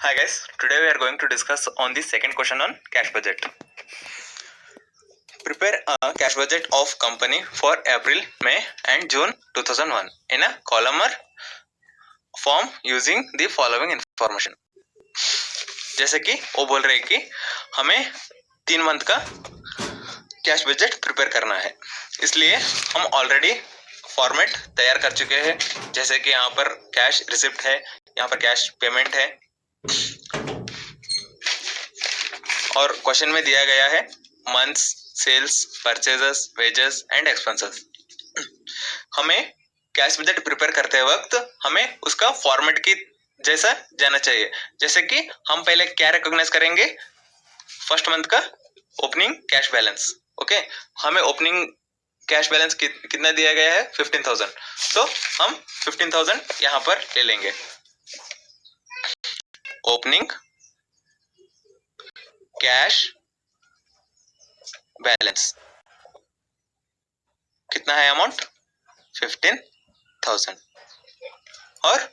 Hi guys, today we are going to discuss on the second question on cash budget. Prepare a cash budget of company for April, May and June 2001 in a columnar form using the following information. जैसे कि वो बोल रहे हैं कि हमें 3 month का cash budget prepare करना है, इसलिए हम ऑलरेडी फॉर्मेट तैयार कर चुके हैं। जैसे कि यहाँ पर कैश रिसिप्ट है, यहाँ पर कैश पेमेंट है और क्वेश्चन में दिया गया है months, sales, purchases, wages and expenses. हमें कैश बजट प्रिपेयर करते वक्त हमें उसका फॉर्मेट की जैसा जाना चाहिए। जैसे कि हम पहले क्या रिकॉग्नाइज करेंगे, फर्स्ट मंथ का ओपनिंग कैश बैलेंस। ओके, हमें ओपनिंग कैश बैलेंस कितना दिया गया है 15,000, तो हम 15,000 यहाँ पर ले लेंगे। ओपनिंग कैश बैलेंस कितना है अमाउंट 15,000। और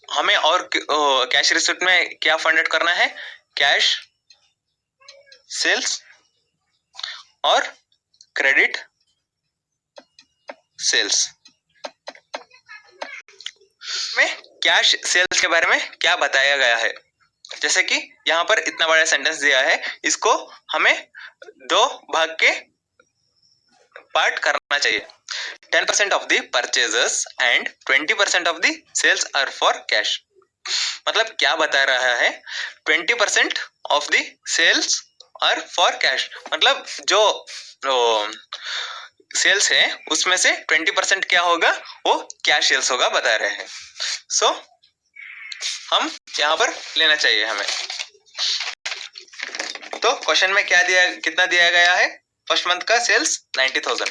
हमें और कैश रिसिप्ट में क्या फंडेड करना है, कैश सेल्स और क्रेडिट सेल्स। में कैश सेल्स के बारे में क्या बताया गया है, जैसे कि यहाँ पर इतना बड़ा सेंटेंस दिया है, इसको हमें 2 भाग के पार्ट करना चाहिए। 10% of the purchases and 20% of the sales are for cash। मतलब क्या बता रहा है, 20% of the sales are for cash, मतलब जो सेल्स है उसमें से 20% क्या होगा, वो कैश सेल्स होगा बता रहे हैं। सो हम यहाँ पर लेना चाहिए हमें। तो क्वेश्चन में क्या दिया, कितना दिया गया है, फर्स्ट मंथ का सेल्स 90,000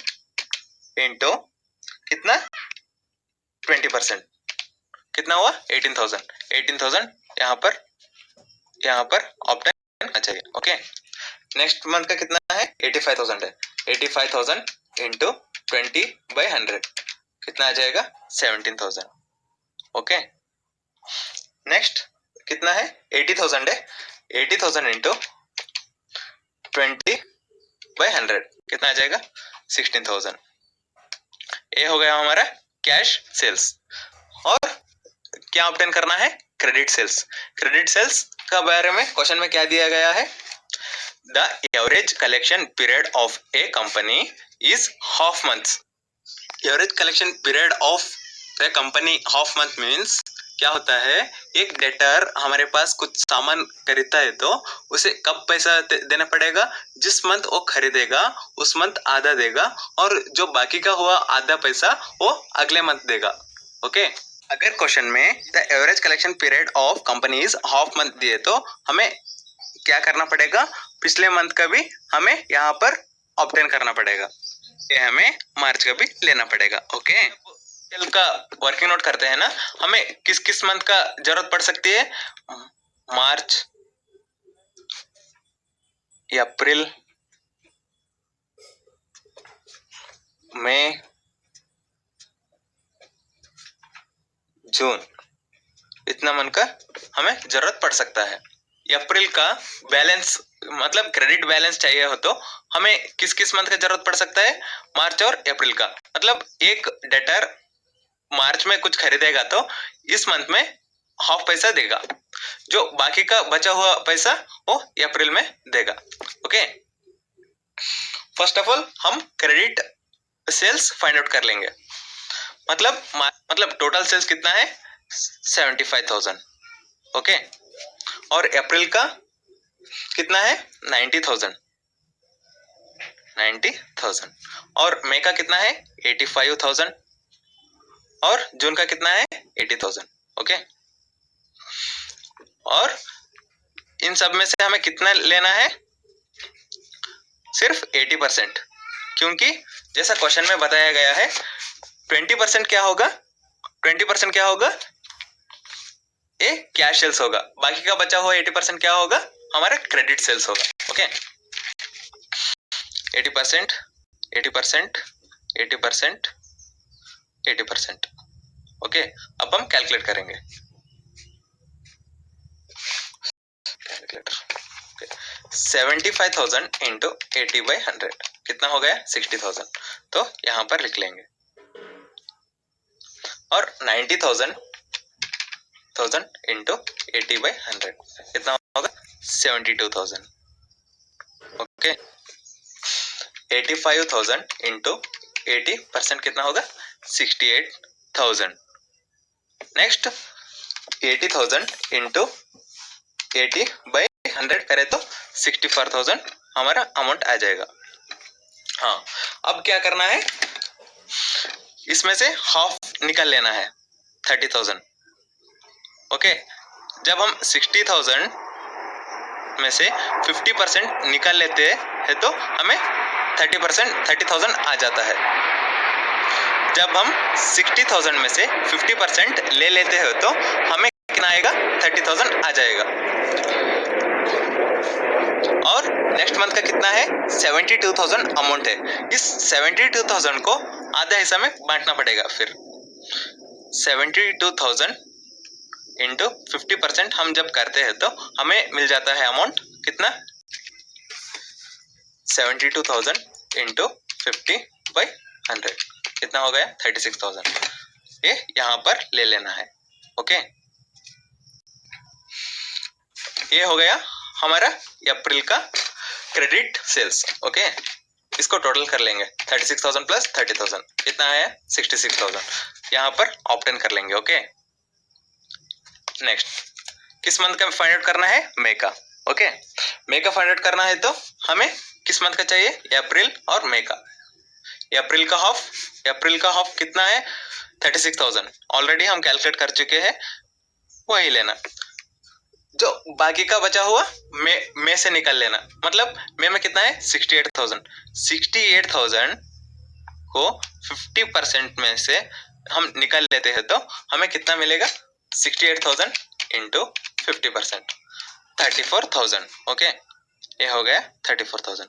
इंटू कितना 20% कितना हुआ 18,000। 18,000 यहाँ पर ऑप्शन करना चाहिए। ओके, नेक्स्ट मंथ का कितना है 85,000 है। 85,000 इंटू 20/100 कितना आ जाएगा 17,000। ओके, नेक्स्ट कितना है 80,000 है। 80,000 इंटू 20/100 कितना आ जाएगा 16,000। ये हो गया हमारा कैश सेल्स। और क्या ऑब्टेन करना है, क्रेडिट सेल्स। क्रेडिट सेल्स का बारे में क्वेश्चन में क्या दिया गया है, the average collection period of A company is half month. Average collection period of A company half month means क्या होता है, एक डेटर हमारे पास कुछ सामान खरीदता है तो उसे कब पैसा देना पड़ेगा, जिस मंथ वो खरीदेगा उस मंथ आधा देगा और जो बाकी का हुआ आधा पैसा वो अगले मंथ देगा। ओके, अगर क्वेश्चन में the average collection period of company is half month दिए तो हमें क्या करना पड़ेगा, पिछले मंथ का भी हमें यहाँ पर ऑब्टेन करना पड़ेगा, ये हमें मार्च का भी लेना पड़ेगा। ओके, का वर्किंग नोट करते हैं ना, हमें किस किस मंथ का जरूरत पड़ सकती है, मार्च, अप्रैल, मई, जून, इतना मंथ का हमें जरूरत पड़ सकता है। अप्रैल का बैलेंस मतलब क्रेडिट बैलेंस चाहिए हो तो हमें किस किस मंथ का जरूरत पड़ सकता है, मार्च और अप्रैल का। मतलब एक डेटर मार्च में कुछ खरीदेगा तो इस मंथ में हाफ पैसा देगा, जो बाकी का बचा हुआ पैसा वो अप्रैल में देगा। ओके, फर्स्ट ऑफ ऑल हम क्रेडिट सेल्स फाइंड आउट कर लेंगे। मतलब टोटल सेल्स कितना है 75,000। ओके, और अप्रैल का कितना है 90,000 और मई का कितना है 85,000 और जून का कितना है 80,000। ओके, और इन सब में से हमें कितना लेना है, सिर्फ 80%, क्योंकि जैसा क्वेश्चन में बताया गया है 20% क्या होगा, 20% क्या होगा, ये कैश सेल्स होगा, बाकी का बचा हुआ 80% क्या होगा, हमारा क्रेडिट सेल्स होगा। ओके, 80%, 80%, 80%, 80%। ओके, अब हम कैलकुलेट करेंगे। 75,000 इंटू 80/100 कितना हो गया? 60,000। तो यहां पर लिख लेंगे। और 90,000 इंटू 80/100 कितना होगा? 72,000। ओके। 85,000 इंटू 80% कितना होगा? 68,000। नेक्स्ट 80,000 इंटू 80/100 करे तो 64,000 हमारा अमाउंट आ जाएगा। हाँ, अब क्या करना है? इसमें से हाफ निकाल लेना है, 30,000। ओके। जब हम 60,000 में से 50% निकाल लेते हैं तो हमें 30,000 आ जाता है। जब हम 60,000 में से 50% ले लेते हैं तो हमें कितना आएगा? 30,000 आ जाएगा। और नेक्स्ट मंथ का कितना है? 72,000 अमाउंट है। इस 72,000 को आधा हिस्सा में बांटना पड़ेगा। फिर 72,000 इंटू 50% हम जब करते हैं तो हमें मिल जाता है अमाउंट कितना? 72,000 इंटू 50/100 कितना हो गया? 36,000। ये यहां पर ले लेना है। ओके। ये हो गया हमारा अप्रैल का क्रेडिट सेल्स। ओके। इसको टोटल कर लेंगे। 36,000 प्लस 30,000 कितना है? 66,000। यहाँ पर ऑप्टेन कर लेंगे। ओके। नेक्स्ट किस मंथ का फाइंड आउट करना है? मई का। ओके। मई का फाइंड आउट करना है तो हमें किस मंथ का चाहिए? अप्रैल और मई का। अप्रैल का हाफ कितना है? 36,000 ऑलरेडी हम कैलकुलेट कर चुके हैं, वही लेना। जो बाकी का बचा हुआ मई से निकाल लेना। मतलब मई में कितना है? 68,000। 68,000 को 50% में से हम निकाल लेते हैं तो हमें कितना मिलेगा? 68,000 इंटू 50% 34,000। ओके। ये हो गया 34,000।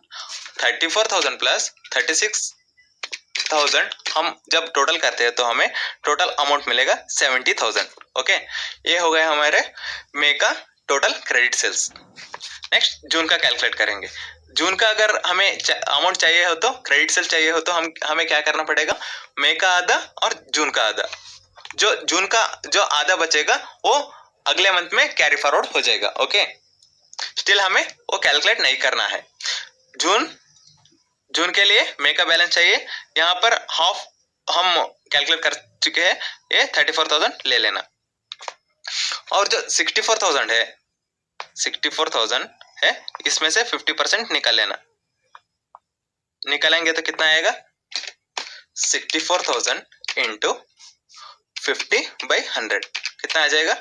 34,000 प्लस 36,000 हम जब टोटल करते हैं तो हमें टोटल अमाउंट मिलेगा 70,000। ओके। ये हो गया हमारे मई का टोटल क्रेडिट सेल्स। नेक्स्ट जून का कैलकुलेट करेंगे। जून का अगर हमें अमाउंट चाहिए हो तो, क्रेडिट सेल चाहिए हो तो हमें क्या करना पड़ेगा? मई का आधा और जून का आधा। जो जून का जो आधा बचेगा वो अगले मंथ में कैरी फॉरवर्ड हो जाएगा। ओके। स्टिल हमें वो कैलकुलेट नहीं करना है। जून के लिए मई का बैलेंस चाहिए। यहाँ पर हाफ हम कैलकुलेट कर चुके हैं, ये 34,000 ले लेना। और जो 64,000 है इसमें से 50% निकाल लेना। निकालेंगे तो कितना आएगा? 64,000 इंटू 50/100 कितना आ जाएगा?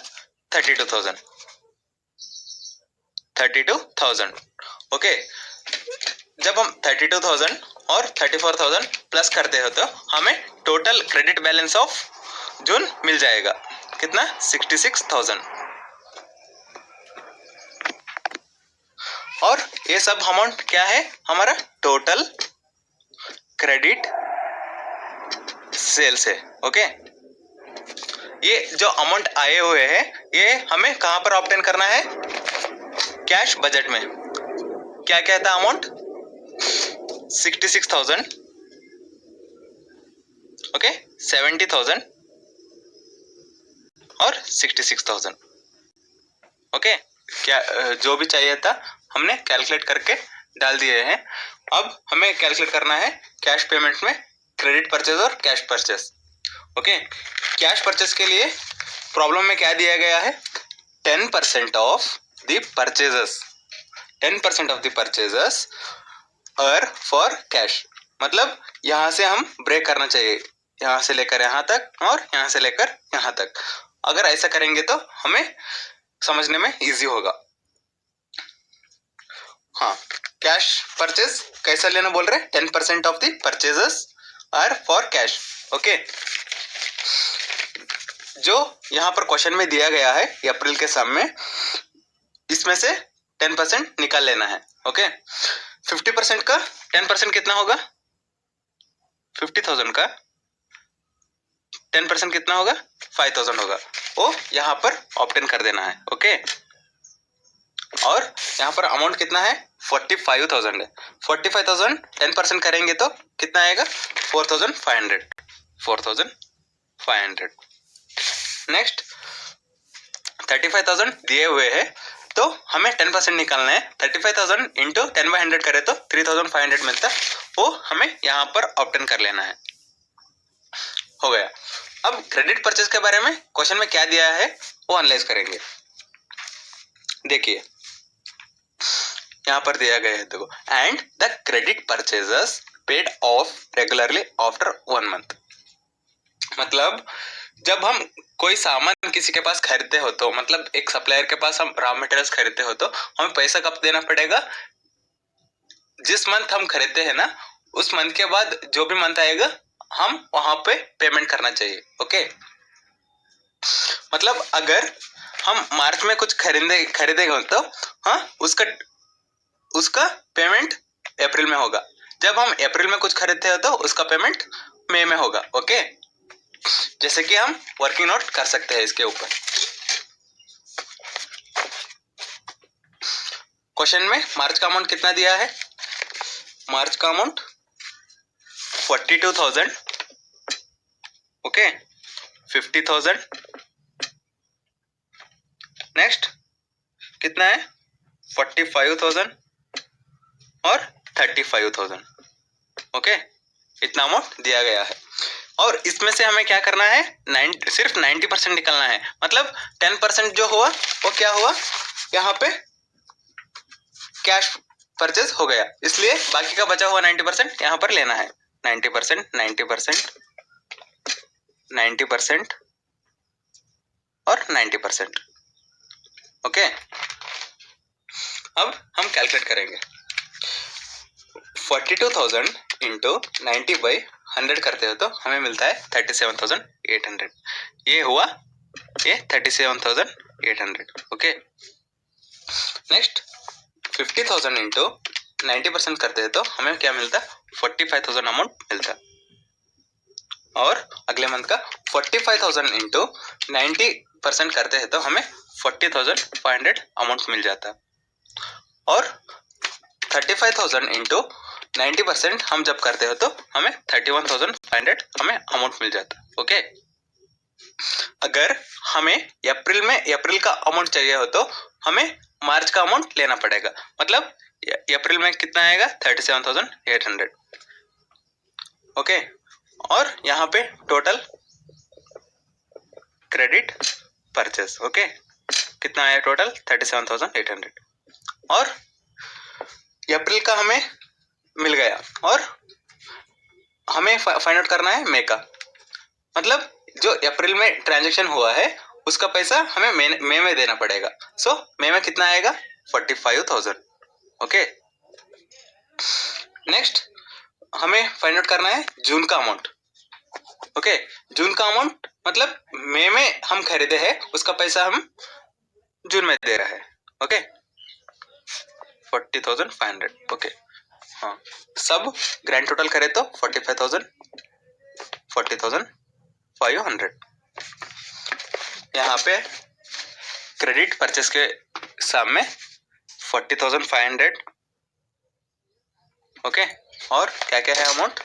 32,000। ओके। जब हम 32,000 और 34,000 प्लस करते हो तो हमें total credit balance of June मिल जाएगा। कितना? 66,000। और ये सब अमाउंट क्या है? हमारा टोटल क्रेडिट सेल्स है। ओके। ये जो अमाउंट आए हुए हैं ये हमें कहां पर ऑब्टेन करना है? कैश बजट में। क्या क्या था अमाउंट? 66,000। ओके। 70,000 और 66,000। ओके। क्या जो भी चाहिए था हमने कैलकुलेट करके डाल दिए हैं। अब हमें कैलकुलेट करना है कैश पेमेंट में क्रेडिट परचेज और cash purchase. Okay. Cash purchase के लिए प्रॉब्लम में क्या दिया गया है? 10% of the purchases. 10% of the purchases are for cash. मतलब यहां से हम ब्रेक करना चाहिए, यहां से लेकर यहां तक और यहां से लेकर यहां तक। अगर ऐसा करेंगे तो हमें समझने में इजी होगा। हाँ, कैश परचेज कैसा लेना बोल रहे हैं? 10% of the purchases are for cash. Okay. जो यहाँ पर क्वेश्चन में दिया गया है अप्रैल के सम में, इसमें से 10% निकाल लेना है। ओके। 50% का 10% कितना होगा? 50,000 का 10% कितना होगा? 5,000 होगा। वो यहाँ पर ऑप्टेन कर देना है। ओके। और यहाँ पर अमाउंट कितना है 45,000 है। 45,000 10% करेंगे तो कितना आएगा 4,500। 4,500। नेक्स्ट 35,000 दिए हुए हैं तो हमें 10% निकालना है। 35,000 इंटू 10/100 करे तो 3,500 मिलता, वो हमें यहाँ पर ऑप्टेन कर लेना है। हो गया। अब क्रेडिट परचेज के बारे में क्वेश्चन में क्या दिया है वो एनालाइज करेंगे। देखिए यहाँ पर दिया गया है, देखो and the credit purchases paid of regularly after 1 month. मतलब जब हम कोई सामान किसी के पास खरीदते हो तो मतलब एक सप्लायर के पास हम रॉ मटेरियल्स खरीदते हो तो हमें पैसा कब देना पड़ेगा, जिस मंथ हम खरीदते हैं ना उस मंथ के बाद जो भी मंथ आएगा हम वहां पे पेमेंट करना चाहिए। ओके, मतलब अगर हम मार्च में कुछ खरीदेंगे तो हाँ उसका पेमेंट अप्रैल में होगा। जब हम अप्रैल में कुछ खरीदते हो तो उसका पेमेंट मई में होगा। ओके, जैसे कि हम वर्किंग नोट कर सकते हैं इसके ऊपर। क्वेश्चन में मार्च का अमाउंट कितना दिया है, मार्च का अमाउंट 42,000। ओके, 50,000। नेक्स्ट कितना है 45,000 और 35,000। ओके, इतना अमाउंट दिया गया है और इसमें से हमें क्या करना है सिर्फ 90% निकलना है। मतलब 10% जो हुआ वो क्या हुआ, यहाँ पे कैश परचेज हो गया, इसलिए बाकी का बचा हुआ 90% यहाँ पर लेना है। 90%, 90%, 90% और 90%। ओके, अब हम कैलकुलेट करेंगे। 42,000 इंटू 90/100 करते हो तो हमें मिलता है 37,800। ये हुआ ये 37,800। ओके, नेक्स्ट 50,000 इंटू 90% करते हैं तो हमें क्या मिलता, 45,000 अमाउंट मिलता। और अगले मंथ का 45,000 इंटू 90% करते हैं तो हमें 40,500 अमाउंट मिल जाता। और 35,000 इंटू 90% हम जब करते हो तो हमें 31,500 हमें अमाउंट मिल जाता। ओके, अगर हमें अप्रैल का अमाउंट चाहिए हो तो हमें मार्च का अमाउंट लेना पड़ेगा। मतलब अप्रैल में कितना आएगा 37,800। ओके, और यहाँ पे टोटल क्रेडिट परचेस। ओके, कितना आया टोटल 37,800 और अप्रैल का हमें मिल गया और हमें फाइंड आउट करना है मई का। मतलब जो अप्रैल में ट्रांजैक्शन हुआ है उसका पैसा हमें मई में देना पड़ेगा। सो मई में कितना आएगा 45,000। ओके, नेक्स्ट हमें फाइंड आउट करना है जून का अमाउंट। ओके, जून का अमाउंट मतलब मई में हम खरीदे हैं उसका पैसा हम जून में दे रहा है। ओके, 40,500। ओके, हाँ सब ग्रैंड टोटल करें तो 45,000, 40,500। यहाँ पे क्रेडिट परचेस के सामने 40,500। ओके, और क्या क्या है अमाउंट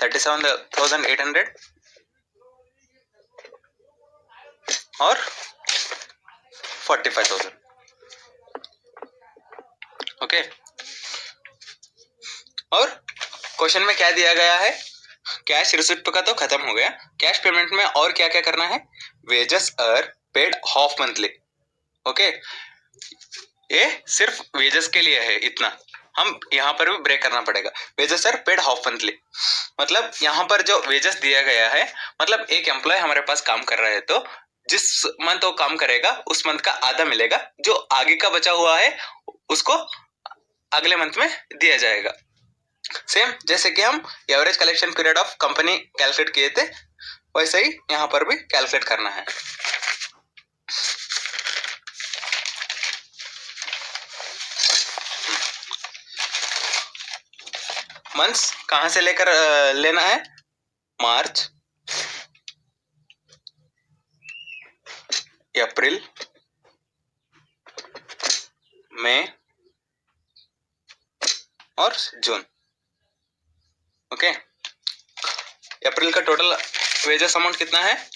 37,800 और 45,000। ओके, और क्वेश्चन में क्या दिया गया है, कैश रिसिप्ट का तो खत्म हो गया, कैश पेमेंट में और क्या क्या करना है, wages are paid half monthly. Okay, ये सिर्फ वेजेस के लिए है, इतना हम यहाँ पर भी ब्रेक करना पड़ेगा। Wages are paid half monthly मतलब यहाँ पर जो वेजेस दिया गया है, मतलब एक एम्प्लॉय हमारे पास काम कर रहा है तो जिस मंथ वो काम करेगा उस मंथ का आधा मिलेगा, जो आगे का बचा हुआ है उसको अगले मंथ में दिया जाएगा। सेम जैसे कि हम average collection period of company calculate किए थे वैसे ही यहाँ पर भी कैलकुलेट करना है। मंथ्स कहां से लेकर लेना है, मार्च, अप्रैल, मई और जून। ओके, अप्रैल का टोटल वेजेस अमाउंट कितना है?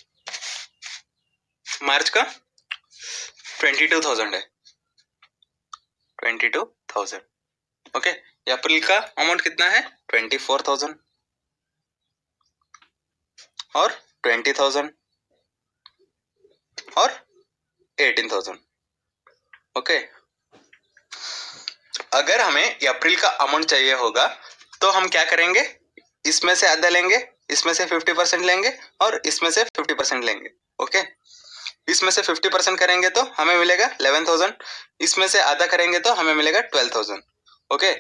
मार्च का 22,000 है, 22,000। ओके, अप्रैल का अमाउंट कितना है? 24,000 और 20,000 और 18,000। ओके, अगर हमें अप्रैल का अमाउंट चाहिए होगा तो हम क्या करेंगे? इसमें से आधा लेंगे, इसमें से 50% लेंगे और इसमें से 50% लेंगे। ओके, इसमें से 50% करेंगे तो हमें मिलेगा 11,000, इसमें से आधा करेंगे तो हमें मिलेगा 12,000। ओके,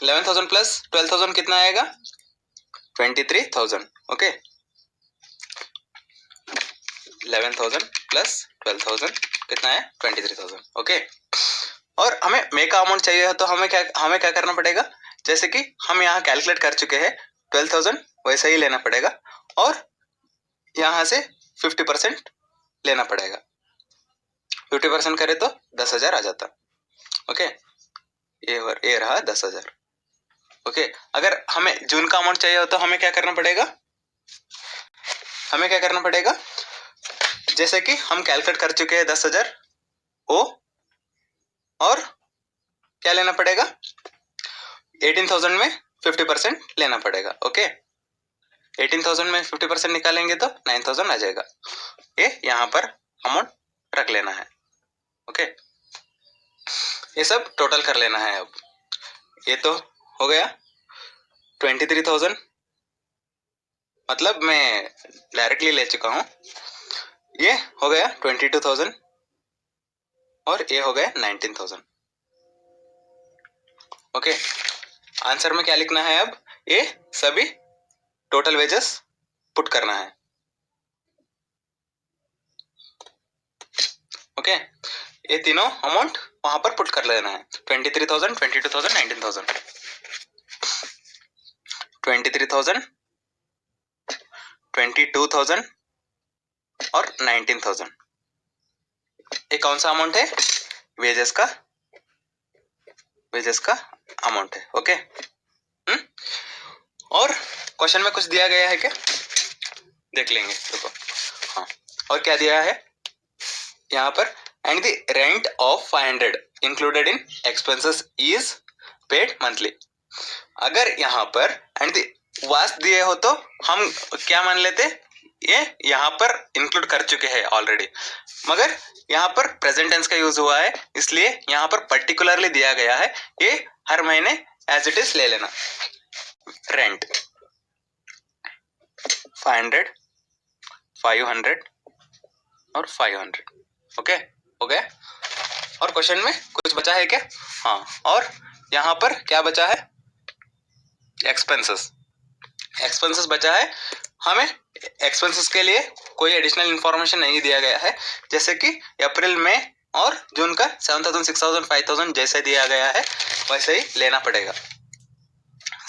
11,000 प्लस 12,000 कितना आएगा? 23,000। ओके, 11,000 प्लस 12,000 कितना है? 23,000। ओके, और हमें मई का अमाउंट चाहिए है तो हमें क्या करना पड़ेगा? जैसे कि हम यहाँ कैलकुलेट कर चुके हैं, 12,000 वैसा ही लेना पड़ेगा और यहाँ से 50% लेना पड़ेगा। 50% करे तो 10,000 आ जाता। ओके, ये रहा 10,000। ओके, अगर हमें जून का अमाउंट चाहिए हो तो हमें क्या करना पड़ेगा? जैसे कि हम कैलकुलेट कर चुके हैं 10,000 ओ, और क्या लेना पड़ेगा? 18,000 में 50% लेना पड़ेगा। ओके, 18,000 में 50% निकालेंगे तो 9,000 आ जाएगा। ये यहाँ पर अमाउंट रख लेना है। ओके, ये सब टोटल कर लेना है। अब ये तो हो गया 23,000, मतलब मैं डायरेक्टली ले चुका हूँ। ये हो गया 22,000 और ये हो गया 19,000। ओके, आंसर में क्या लिखना है? अब ये सभी टोटल वेजेस पुट करना है। ओके, ये तीनों अमाउंट वहां पर पुट कर लेना है। 23,000, 22,000, 19,000। 23,000, 22,000 और 19,000। ये कौन सा अमाउंट है? वेजेस का अमाउंट है। ओके, और क्वेश्चन में कुछ दिया गया है क्या? देख लेंगे। देखो, हाँ, और क्या दिया है यहाँ पर? And the rent of 500 included in expenses is paid monthly. अगर यहाँ पर एंड द वास दिए हो तो हम क्या मान लेते? ये यहाँ पर इंक्लूड कर चुके हैं ऑलरेडी, मगर यहाँ पर प्रेजेंट टेंस का यूज हुआ है, इसलिए यहाँ पर पर्टिकुलरली दिया गया है, ये हर महीने एज इट इज ले लेना। रेंट 500, 500 और 500। ओके, हो गया। और क्वेश्चन में कुछ बचा है क्या? हाँ, और यहाँ पर क्या बचा है? एक्सपेंसेस बचा है। हमें एक्सपेंसेस के लिए कोई एडिशनल इंफॉर्मेशन नहीं दिया गया है, जैसे कि अप्रैल में और जून का 7,000, 6,000, 5,000 जैसे दिया गया है वैसे ही लेना पड़ेगा।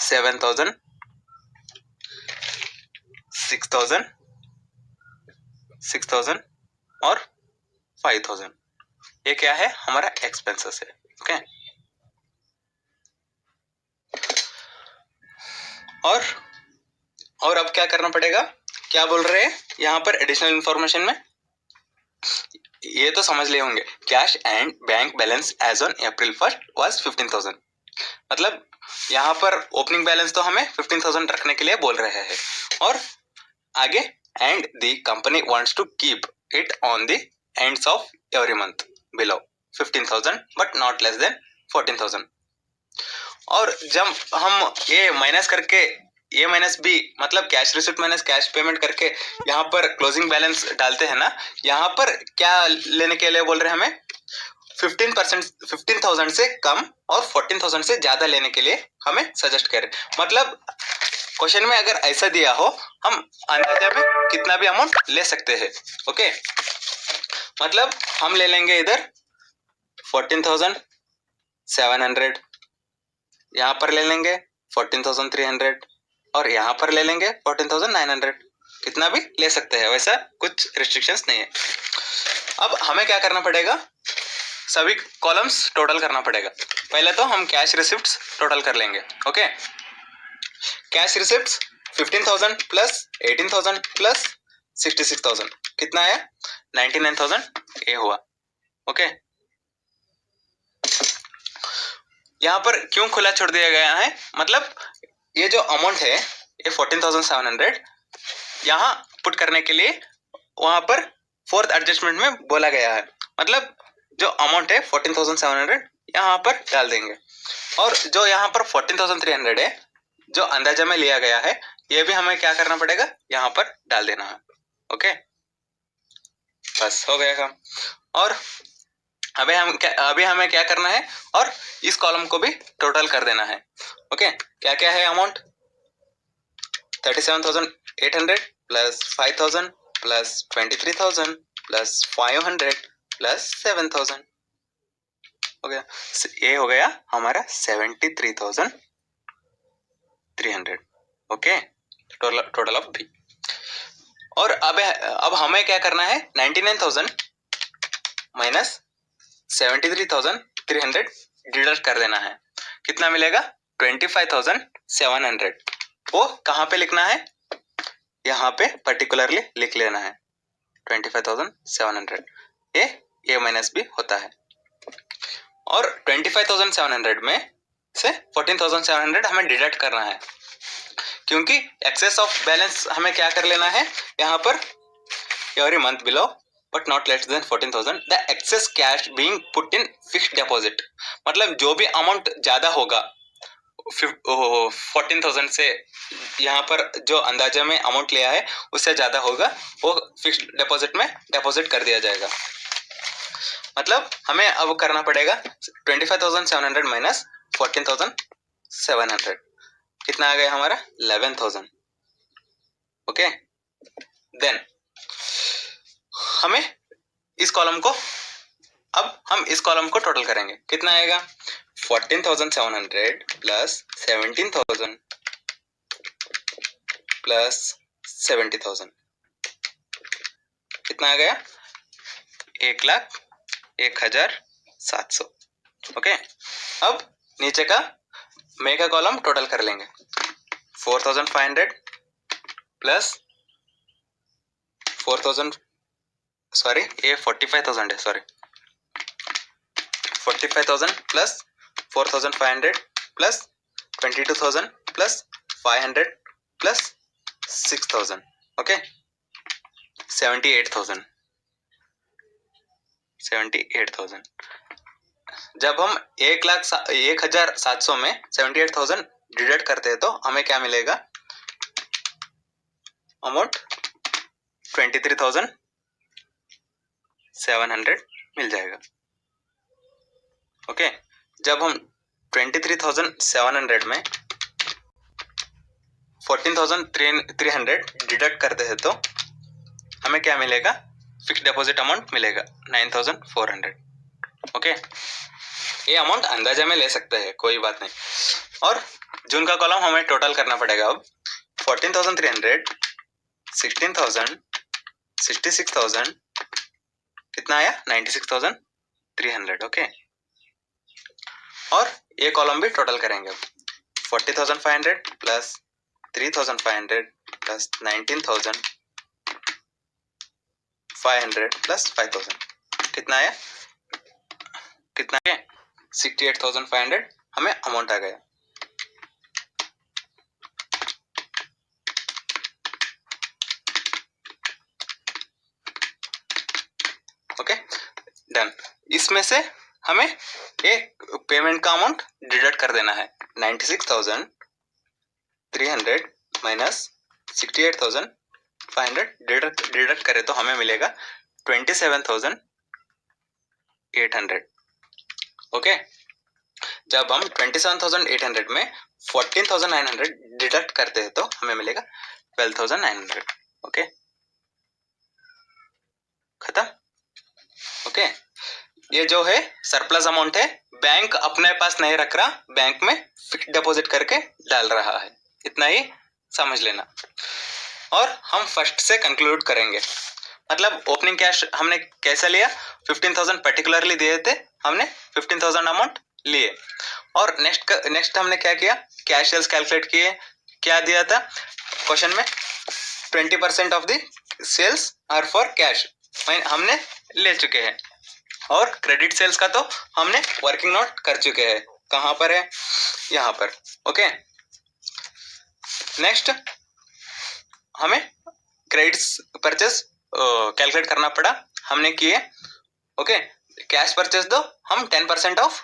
7,000, 6,000 और 5,000, ये क्या है? हमारा एक्सपेंसेस है। ओके, और अब क्या करना पड़ेगा? क्या बोल रहे हैं यहाँ पर एडिशनल इंफॉर्मेशन में? ये तो समझ लिए होंगे, cash and bank balance as on April 1 was 15,000। मतलब यहाँ पर ओपनिंग बैलेंस तो हमें 15,000 रखने के लिए बोल रहे हैं, और आगे and the company wants to keep it on the ends of every month below 15,000 but not less than 14,000। और जब हम ये माइनस करके ए माइनस बी, मतलब cash receipt minus cash payment करके यहाँ पर क्लोजिंग बैलेंस डालते हैं ना, यहाँ पर क्या लेने के लिए बोल रहे हैं हमें? 15%, 15,000 से कम और 14,000 से ज्यादा लेने के लिए हमें सजेस्ट करें। मतलब क्वेश्चन में अगर ऐसा दिया हो, हम अंदाजा में कितना भी अमाउंट ले सकते हैं। ओके, मतलब हम ले लेंगे इधर 14,700, यहाँ पर ले लेंगे 14,300 और यहाँ पर ले लेंगे 14,900। कितना भी ले सकते हैं, वैसा कुछ रिस्ट्रिक्शंस नहीं है। अब हमें क्या करना पड़ेगा? सभी कॉलम्स टोटल करना पड़ेगा। पहले तो हम कैश रिसिप्ट्स टोटल कर लेंगे। Okay, cash receipts 15,000 plus 18,000 plus 66,000 कितना आया? 99,000 ये हुआ। ओके, यहाँ पर क्यों खुला छोड़ दिया गया है? मतलब ये जो अमाउंट है ये 14,700 यहाँ पुट करने के लिए वहां पर फोर्थ एडजस्टमेंट में बोला गया है। मतलब जो अमाउंट है 14,700 यहाँ पर डाल देंगे, और जो यहाँ पर 14,300 है जो अंदाजा में लिया गया है ये भी हमें क्या करना पड़ेगा? यहाँ पर डाल देना है। ओके, बस हो गया काम। और अभी हमें क्या करना है? और इस कॉलम को भी टोटल कर देना है। ओके, क्या क्या है amount? 37,800 plus 5,000 plus 23,000 plus 500 plus 7,000 हो गया। ये हो गया हमारा 73,300। Okay, total of b. और अब हमें क्या करना है? 99,000 माइनस 73,300 डिडक्ट कर देना है। कितना मिलेगा? 25,700। वो कहाँ पे लिखना है? यहाँ पे पर्टिकुलरली लिख लेना है 25,700। ये माइनस भी होता है। और 25,700 में से 14,700 हमें डिडक्ट करना है, क्योंकि एक्सेस ऑफ बैलेंस हमें क्या कर लेना है यहाँ पर? Every month below but not less than 14,000 the access cash being put in fixed deposit. मतलब जो भी अमाउंट ज्यादा होगा 14,000 से, यहाँ पर जो अंदाजा में अमाउंट लिया है उससे ज्यादा होगा, वो फिक्स्ड डिपॉजिट में डिपॉजिट कर दिया जाएगा। मतलब हमें अब करना पड़ेगा 25,700 माइनस 14,700 कितना आ गया हमारा? 11,000। ओके, देन हमें इस कॉलम को टोटल करेंगे। कितना आएगा? 14,700 प्लस 17,000 प्लस 70,000 कितना आ गया? 1,01,700। ओके, अब नीचे का मेगा कॉलम टोटल कर लेंगे। 4,500 प्लस 45,000 है, sorry 45,000 plus 4,500 plus 22,000 plus 500 plus 6,000। Okay, 78,000। जब हम 1,07,000 में 78,000 डिडक्ट करते हैं तो हमें क्या मिलेगा? अमाउंट 23,700 मिल जाएगा। ओके, जब हम 23,700 में 14,300 डिडक्ट करते हैं तो हमें क्या मिलेगा? फिक्स्ड डिपॉजिट अमाउंट मिलेगा 9,400। ओके, ये अमाउंट अंदाजा में ले सकते हैं, कोई बात नहीं। और जून का कॉलम हमें टोटल करना पड़ेगा। अब 14,300 16,000 66,000 कितना आया? 96,300। ओके, और ये कॉलम भी टोटल करेंगे। 40,500 प्लस 3,500 प्लस 19,500 प्लस 5,000 कितना आया? 68,500 हमें अमाउंट आ गया। Okay, done. इसमें से हमें एक पेमेंट का अमाउंट डिडक्ट कर देना है। 96,300 माइनस 68,500 डिडक्ट करें तो हमें मिलेगा 27,800। ओके, जब हम 27,800 में 14,900 डिडक्ट करते हैं तो हमें मिलेगा 12,900। ओके, खत्म। ओके, ये जो है सरप्लस अमाउंट है, बैंक अपने पास नहीं रख रहा, बैंक में फिक्स्ड डिपॉजिट करके डाल रहा है। इतना ही समझ लेना। और हम फर्स्ट से कंक्लूड करेंगे। मतलब ओपनिंग कैश हमने कैसे लिया? 15,000 पर्टिकुलरली दिए थे, हमने 15,000 अमाउंट लिए। और नेक्स्ट हमने क्या किया, कैश सेल्स कैलकुलेट किए। क्या दिया था क्वेश्चन में, 20% of the sales are for cash, हमने ले चुके हैं। और क्रेडिट सेल्स का तो हमने वर्किंग नोट कर चुके हैं। कहां पर है, यहां पर। ओके, नेक्स्ट हमें क्रेडिट परचेस कैलकुलेट करना पड़ा, हमने किए। ओके, कैश परचेस दो, हम 10% ऑफ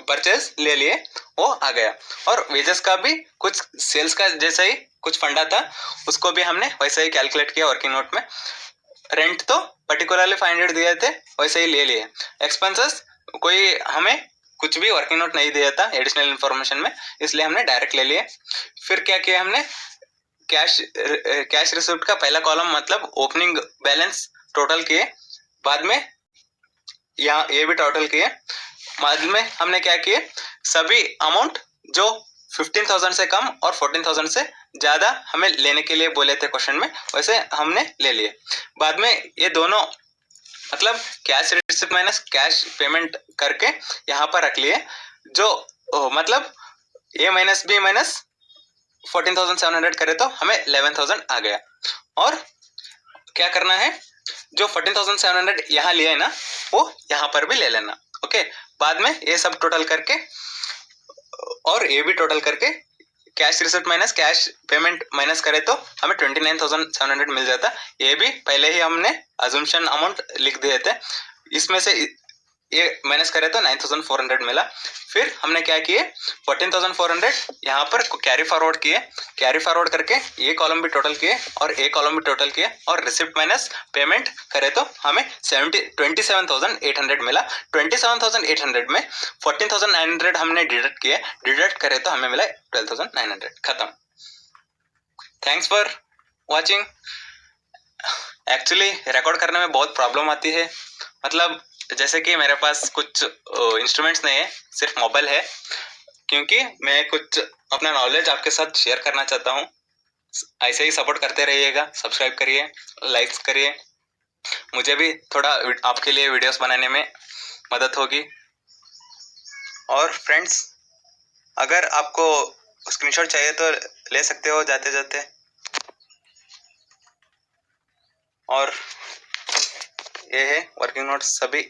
परचेस ले लिए, वो आ गया। और वेजेस का भी कुछ सेल्स का जैसा ही कुछ फंडा था, उसको भी हमने वैसा ही कैलकुलेट किया वर्किंग नोट में। रेंट तो पर्टिकुलरली 500 दिए थे, वैसे ही ले लिए। एक्सपेंसेस कोई हमें कुछ भी वर्किंग नोट नहीं दिया था एडिशनल इन्फॉर्मेशन में, इसलिए हमने डायरेक्ट ले लिए। फिर क्या किया हमने, कैश रिसिप्ट का पहला कॉलम मतलब ओपनिंग बैलेंस टोटल किए, बाद में यहाँ ये भी टोटल किए। बाद में हमने क्या किए, सभी अमाउंट जो 15,000 से कम और 14,000 से ज्यादा हमें लेने के लिए बोले थे क्वेश्चन में, वैसे हमने ले लिए। बाद में ये दोनों मतलब cash receipt minus cash payment करके यहाँ पर रख लिए, जो मतलब ए माइनस बी माइनस 14,700 करे तो हमें 11,000 आ गया। और क्या करना है, जो 14,700 यहाँ लिए ना, वो यहाँ पर भी ले लेना। ओके, बाद में ये सब टोटल करके और ये भी टोटल करके cash receipt minus cash payment minus करे तो हमें 29,700 मिल जाता। ये भी पहले ही हमने अजम्पशन अमाउंट लिख दिए थे, इसमें से ये माइनस करे तो 9,400 मिला। फिर हमने क्या किए, 14,400 यहाँ पर कैरी फॉरवर्ड किए। कैरी फॉरवर्ड करके ये कॉलम भी टोटल किए और ए कॉलम भी टोटल किए, और रिसिप्ट माइनस पेमेंट करे तो हमें 27,800 मिला। 27,800 में 14,900 हमने डिडक्ट किए, डिडक्ट करे तो हमें मिला 12,900। खत्म। Thanks for watching. Actually record करने में बहुत प्रॉब्लम आती है, मतलब जैसे कि मेरे पास कुछ इंस्ट्रूमेंट्स नहीं है, सिर्फ मोबाइल है, क्योंकि मैं कुछ अपना नॉलेज आपके साथ शेयर करना चाहता हूँ। ऐसे ही सपोर्ट करते रहिएगा, सब्सक्राइब करिए, लाइक्स करिए, मुझे भी थोड़ा आपके लिए वीडियोस बनाने में मदद होगी। और फ्रेंड्स, अगर आपको स्क्रीनशॉट चाहिए तो ले सकते हो जाते जाते। और ये है वर्किंग नोट्स, सभी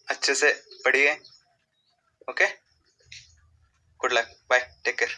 अच्छे से पढ़िए। Okay, good luck, bye, take care.